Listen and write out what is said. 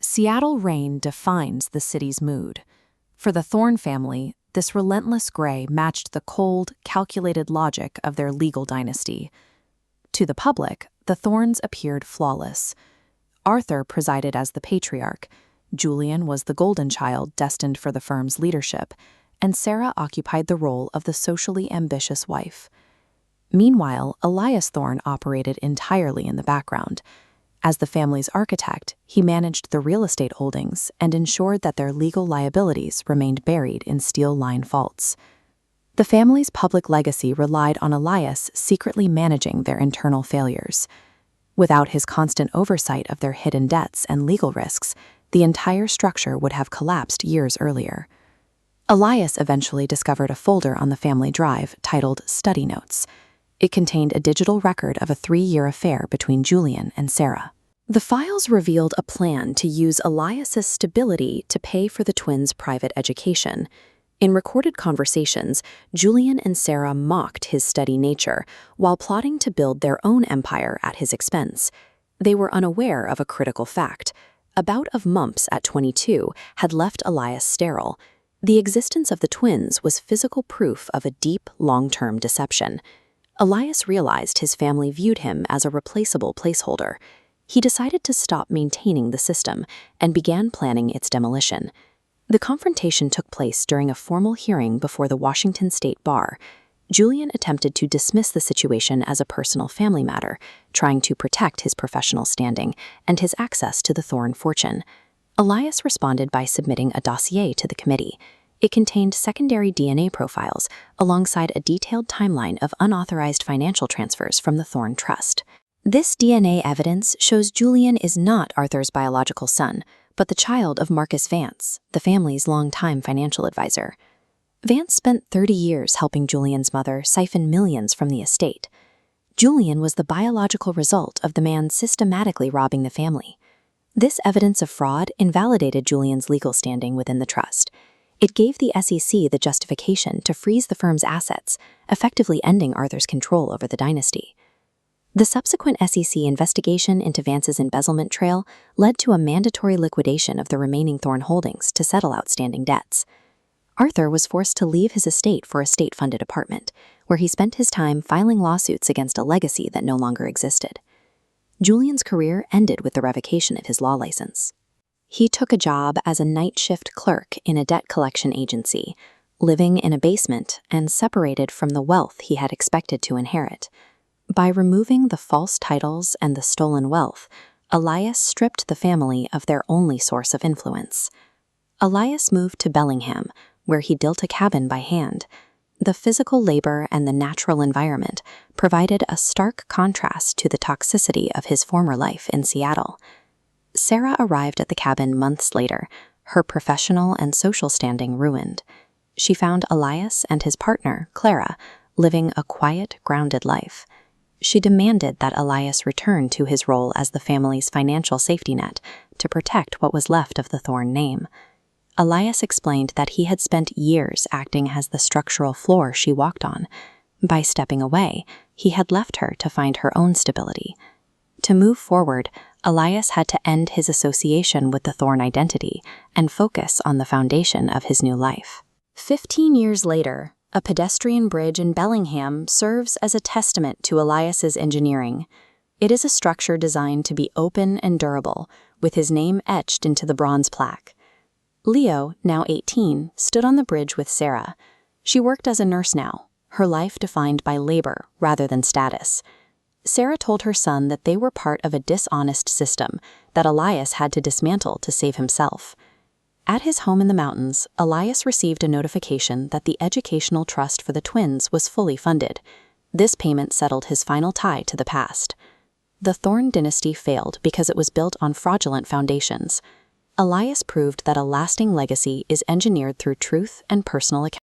Seattle rain defines the city's mood. For the Thorne family, this relentless gray matched the cold, calculated logic of their legal dynasty. To the public, the Thornes appeared flawless. Arthur presided as the patriarch, Julian was the golden child destined for the firm's leadership, and Sarah occupied the role of the socially ambitious wife. Meanwhile, Elias Thorne operated entirely in the background. As the family's architect, he managed the real estate holdings and ensured that their legal liabilities remained buried in steel-lined vaults. The family's public legacy relied on Elias secretly managing their internal failures. Without his constant oversight of their hidden debts and legal risks, the entire structure would have collapsed years earlier. Elias eventually discovered a folder on the family drive titled Study Notes. It contained a digital record of a 3-year affair between Julian and Sarah. The files revealed a plan to use Elias's stability to pay for the twins' private education. In recorded conversations, Julian and Sarah mocked his steady nature while plotting to build their own empire at his expense. They were unaware of a critical fact. A bout of mumps at 22 had left Elias sterile. The existence of the twins was physical proof of a deep, long-term deception. Elias realized his family viewed him as a replaceable placeholder. He decided to stop maintaining the system and began planning its demolition. The confrontation took place during a formal hearing before the Washington State Bar. Julian attempted to dismiss the situation as a personal family matter, trying to protect his professional standing and his access to the Thorne fortune. Elias responded by submitting a dossier to the committee. It contained secondary DNA profiles alongside a detailed timeline of unauthorized financial transfers from the Thorne Trust. This DNA evidence shows Julian is not Arthur's biological son, but the child of Marcus Vance, the family's longtime financial advisor. Vance spent 30 years helping Julian's mother siphon millions from the estate. Julian was the biological result of the man systematically robbing the family. This evidence of fraud invalidated Julian's legal standing within the trust. It gave the SEC the justification to freeze the firm's assets, effectively ending Arthur's control over the dynasty. The subsequent SEC investigation into Vance's embezzlement trail led to a mandatory liquidation of the remaining Thorne holdings to settle outstanding debts. Arthur was forced to leave his estate for a state-funded apartment, where he spent his time filing lawsuits against a legacy that no longer existed. Julian's career ended with the revocation of his law license. He took a job as a night shift clerk in a debt collection agency, living in a basement and separated from the wealth he had expected to inherit. By removing the false titles and the stolen wealth, Elias stripped the family of their only source of influence. Elias moved to Bellingham, where he built a cabin by hand. The physical labor and the natural environment provided a stark contrast to the toxicity of his former life in Seattle. Sarah arrived at the cabin months later, her professional and social standing ruined. She found Elias and his partner, Clara, living a quiet, grounded life. She demanded that Elias return to his role as the family's financial safety net to protect what was left of the Thorne name. Elias explained that he had spent years acting as the structural floor she walked on. By stepping away, he had left her to find her own stability. To move forward, Elias had to end his association with the Thorne identity and focus on the foundation of his new life. 15 years later, a pedestrian bridge in Bellingham serves as a testament to Elias's engineering. It is a structure designed to be open and durable, with his name etched into the bronze plaque. Leo, now 18, stood on the bridge with Sarah. She worked as a nurse now, her life defined by labor rather than status. Sarah told her son that they were part of a dishonest system that Elias had to dismantle to save himself. At his home in the mountains, Elias received a notification that the educational trust for the twins was fully funded. This payment settled his final tie to the past. The Thorne dynasty failed because it was built on fraudulent foundations. Elias proved that a lasting legacy is engineered through truth and personal accountability.